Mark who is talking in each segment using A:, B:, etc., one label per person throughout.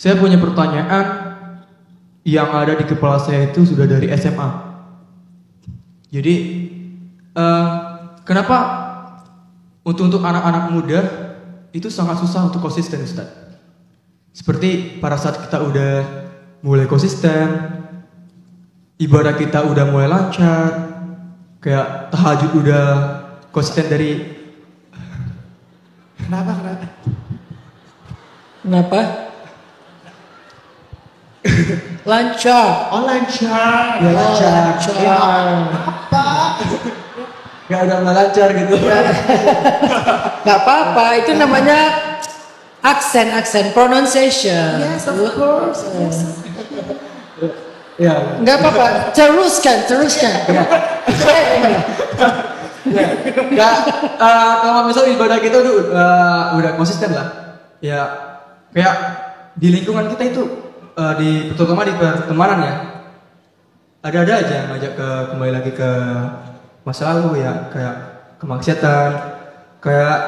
A: Saya punya pertanyaan yang ada di kepala saya itu sudah dari SMA. Jadi kenapa untuk anak-anak muda itu sangat susah untuk konsisten, Ustaz? Seperti pada saat kita udah mulai konsisten, ibadah kita udah mulai lancar, kayak tahajud udah konsisten dari.
B: Kenapa?
C: Lancar.
B: Oh lancar.
A: Ya lancar.
B: Ya, apa?
A: Gak udah mulai lancar gitu.
C: Gak apa-apa, itu namanya aksen pronunciation.
B: Yes, of course. Yes.
A: Ya.
C: Gak apa-apa, teruskan.
A: Gak, kalau misal ibadah kita udah konsisten lah. Ya, kayak di lingkungan kita itu terutama di pertemanan ya. Ada-ada aja yang ngajak kembali lagi ke masa lalu ya, kayak kemaksiatan, kayak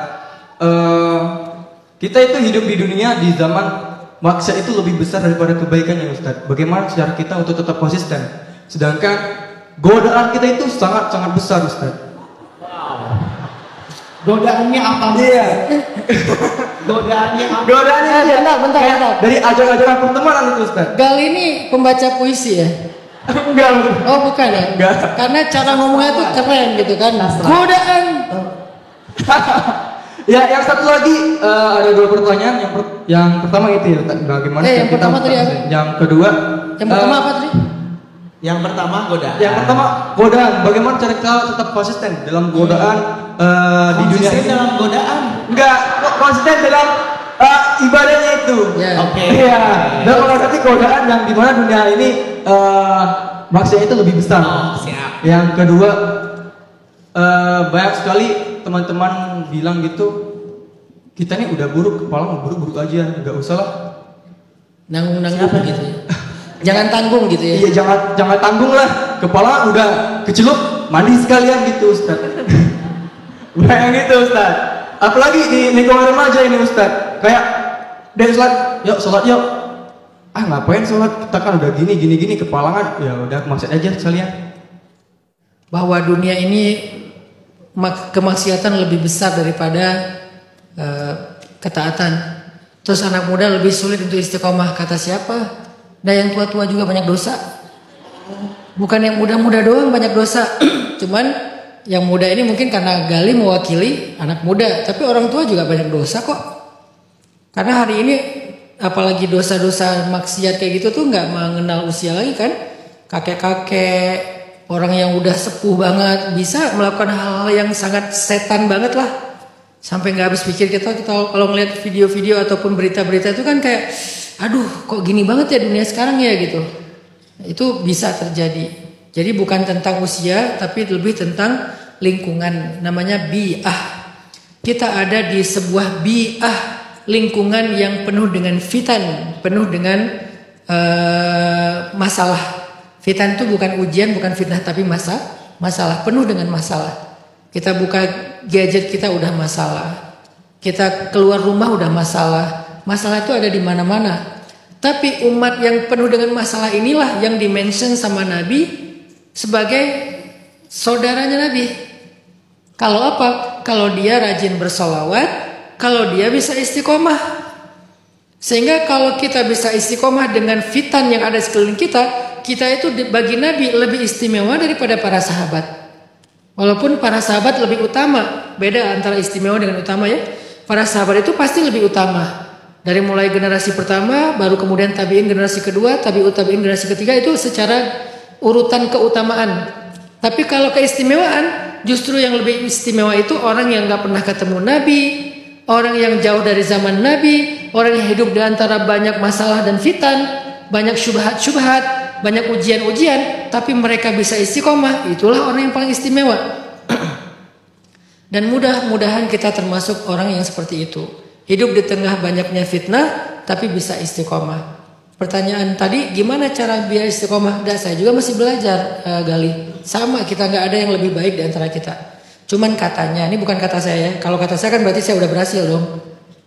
A: kita itu hidup di dunia di zaman maksiat itu lebih besar daripada kebaikannya, Ustaz. Bagaimana cara kita untuk tetap konsisten? Sedangkan godaan kita itu sangat-sangat besar, Ustaz.
B: Godaannya apa?
A: Iya.
B: Godaannya apa?
C: Bentar.
A: Dari ajaran-ajaran pertemanan itu, Ustaz.
C: Gal ini pembaca puisi ya?
A: Enggak.
C: Oh bukan ya?
A: Enggak.
C: Karena cara ngomongnya tuh keren gitu kan. Godaan.
A: Ya, yang satu lagi ada dua pertanyaan. Yang pertama gitu ya, bagaimana
C: yang pertama tadi apa?
A: Yang kedua.
C: Yang pertama apa tadi?
B: Yang pertama godaan.
A: Yang pertama godaan. Bagaimana cara kita tetap konsisten dalam godaan di dunia ini?
B: Dalam godaan.
A: Enggak, konsisten dalam ibadahnya itu.
C: Ya.
B: Oke.
A: Iya. Dan kalau nanti godaan yang di mana dunia ini maksudnya itu lebih besar.
B: Oh, siap.
A: Yang kedua, banyak sekali teman-teman bilang gitu, kita nih udah buruk, kepala mau buruk-buruk aja, nggak usah lah.
C: Nanggung gitu ya. Jangan tanggung gitu ya.
A: Iya, jangan tanggung lah, kepala udah kecelup, mandi sekalian gitu, Ustaz. Udah yang gitu, Ustaz. Apalagi di lingkungan remaja ini, Ustaz. Kayak dari sholat yuk. Ah ngapain sholat, kita kan udah gini kepalangan, ya udah maksud aja sekalian.
C: Bahwa dunia ini kemaksiatan lebih besar daripada ketaatan. Terus anak muda lebih sulit untuk istiqomah, kata siapa? Dan yang tua-tua juga banyak dosa. Bukan yang muda-muda doang banyak dosa. Cuman yang muda ini mungkin karena Gali mewakili anak muda, tapi orang tua juga banyak dosa kok. Karena hari ini apalagi dosa-dosa maksiat kayak gitu tuh nggak mengenal usia lagi kan. Kakek-kakek, orang yang udah sepuh banget bisa melakukan hal-hal yang sangat setan banget lah. Sampai nggak habis pikir kita kalau ngeliat video-video ataupun berita-berita itu kan kayak, aduh kok gini banget ya dunia sekarang ya gitu. Itu bisa terjadi. Jadi bukan tentang usia tapi lebih tentang lingkungan. Namanya bi'ah. Kita ada di sebuah bi'ah, lingkungan yang penuh dengan fitan, penuh dengan masalah. Fitan itu bukan ujian, bukan fitnah, tapi masalah, penuh dengan masalah. Kita buka gadget kita udah masalah. Kita keluar rumah udah masalah. Masalah itu ada di mana-mana. Tapi umat yang penuh dengan masalah inilah yang dimention sama Nabi sebagai saudaranya Nabi. Kalau apa? Kalau dia rajin bersolawat, kalau dia bisa istiqomah. Sehingga kalau kita bisa istiqomah dengan fitan yang ada sekeliling kita itu bagi Nabi lebih istimewa daripada para sahabat. Walaupun para sahabat lebih utama, beda antara istimewa dengan utama ya. Para sahabat itu pasti lebih utama. Dari mulai generasi pertama, baru kemudian tabi'in generasi kedua, tabi'in generasi ketiga, itu secara urutan keutamaan. Tapi kalau keistimewaan, justru yang lebih istimewa itu orang yang gak pernah ketemu Nabi, orang yang jauh dari zaman Nabi, orang yang hidup di antara banyak masalah dan fitan, banyak syubhat, banyak ujian-ujian, tapi mereka bisa istiqomah. Itulah orang yang paling istimewa. Dan mudah-mudahan kita termasuk orang yang seperti itu. Hidup di tengah banyaknya fitnah, tapi bisa istiqomah. Pertanyaan tadi, gimana cara biar istiqomah? Saya juga masih belajar, Gali. Sama, kita nggak ada yang lebih baik di antara kita. Cuman katanya, ini bukan kata saya ya. Kalau kata saya kan berarti saya udah berhasil dong.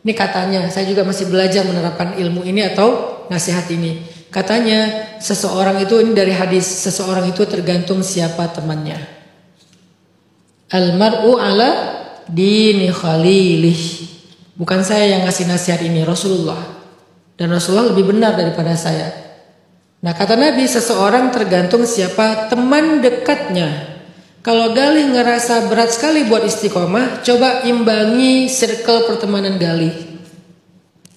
C: Ini katanya, saya juga masih belajar menerapkan ilmu ini atau nasihat ini. Katanya seseorang itu, ini dari hadis, seseorang itu tergantung siapa temannya. Almar'u ala dini khalilih. Bukan saya yang ngasih nasihat ini, Rasulullah. Dan Rasulullah lebih benar daripada saya. Nah, kata Nabi, seseorang tergantung siapa teman dekatnya. Kalau Galih ngerasa berat sekali buat istiqomah, coba imbangi circle pertemanan Galih.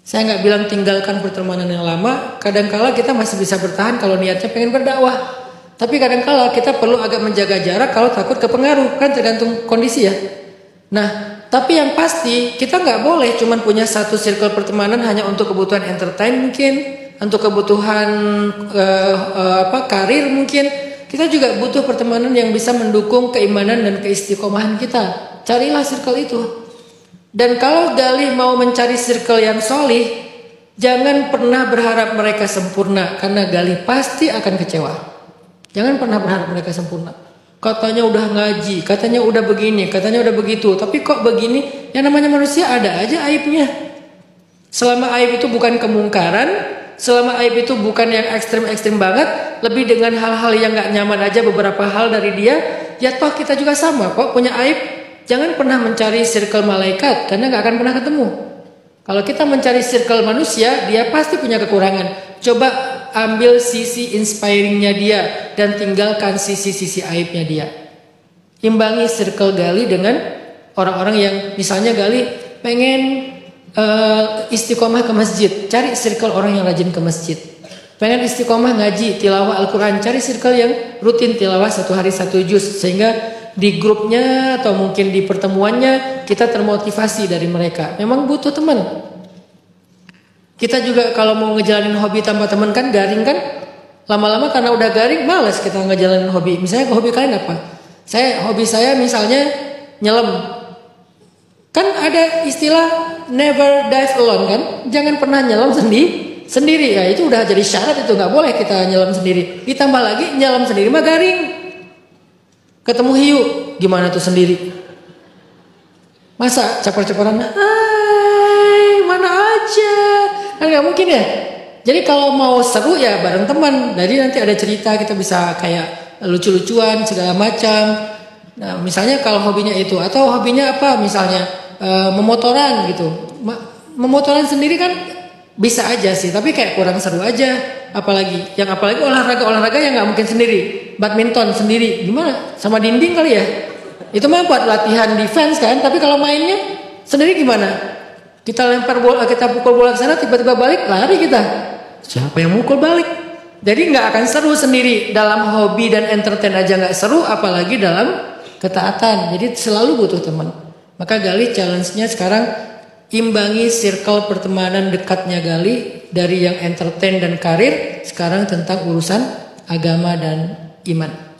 C: Saya nggak bilang tinggalkan pertemanan yang lama. Kadangkala kita masih bisa bertahan kalau niatnya pengen berdakwah. Tapi kadangkala kita perlu agak menjaga jarak kalau takut kepengaruh. Kan tergantung kondisi ya. Nah, tapi yang pasti kita nggak boleh cuman punya satu circle pertemanan hanya untuk kebutuhan entertain mungkin, untuk kebutuhan karir mungkin. Kita juga butuh pertemanan yang bisa mendukung keimanan dan keistiqomahan kita. Carilah circle itu. Dan kalau Galih mau mencari circle yang solih, jangan pernah berharap mereka sempurna, karena Galih pasti akan kecewa. Jangan pernah berharap mereka sempurna. Katanya udah ngaji, katanya udah begini, katanya udah begitu, tapi kok begini? Yang namanya manusia ada aja aibnya. Selama aib itu bukan kemungkaran, selama aib itu bukan yang ekstrim-ekstrim banget, lebih dengan hal-hal yang gak nyaman aja, beberapa hal dari dia, ya toh kita juga sama kok punya aib. Jangan pernah mencari circle malaikat, karena gak akan pernah ketemu. Kalau kita mencari circle manusia, dia pasti punya kekurangan. Coba ambil sisi inspiringnya dia, dan tinggalkan sisi-sisi aibnya dia. Imbangi circle Galih dengan orang-orang yang, misalnya Galih pengen istiqomah ke masjid, cari circle orang yang rajin ke masjid. Pengen istiqomah ngaji, tilawah Al-Quran, cari circle yang rutin tilawah 1 hari 1 juz, sehingga di grupnya atau mungkin di pertemuannya kita termotivasi dari mereka. Memang butuh teman. Kita juga kalau mau ngejalanin hobi tanpa teman kan garing kan. Lama-lama karena udah garing malas kita ngejalanin hobi. Misalnya hobi kalian apa? Hobi saya misalnya nyelam. Kan ada istilah never dive alone kan? Jangan pernah nyelam sendiri. Ya itu udah jadi syarat, itu nggak boleh kita nyelam sendiri. Ditambah lagi nyelam sendiri mah garing. Ketemu hiu, gimana tuh sendiri? Masa capar-caparan, hai mana aja? Kan nggak mungkin ya. Jadi kalau mau seru ya bareng teman. Jadi nanti ada cerita, kita bisa kayak lucu-lucuan segala macam. Nah misalnya kalau hobinya itu, atau hobinya apa misalnya memotoran gitu. Memotoran sendiri kan bisa aja sih, tapi kayak kurang seru aja. Apalagi olahraga yang nggak mungkin sendiri. Badminton sendiri gimana? Sama dinding kali ya. Itu mah buat latihan defense kan. Tapi kalau mainnya sendiri gimana? Kita lempar bola, kita pukul bola ke sana, tiba-tiba balik, lari kita. Siapa yang mukul balik? Jadi nggak akan seru sendiri. Dalam hobi dan entertain aja nggak seru, apalagi dalam ketaatan. Jadi selalu butuh teman. Maka Galih challenge-nya sekarang, imbangi circle pertemanan dekatnya Galih dari yang entertain dan karir, sekarang tentang urusan agama dan iman.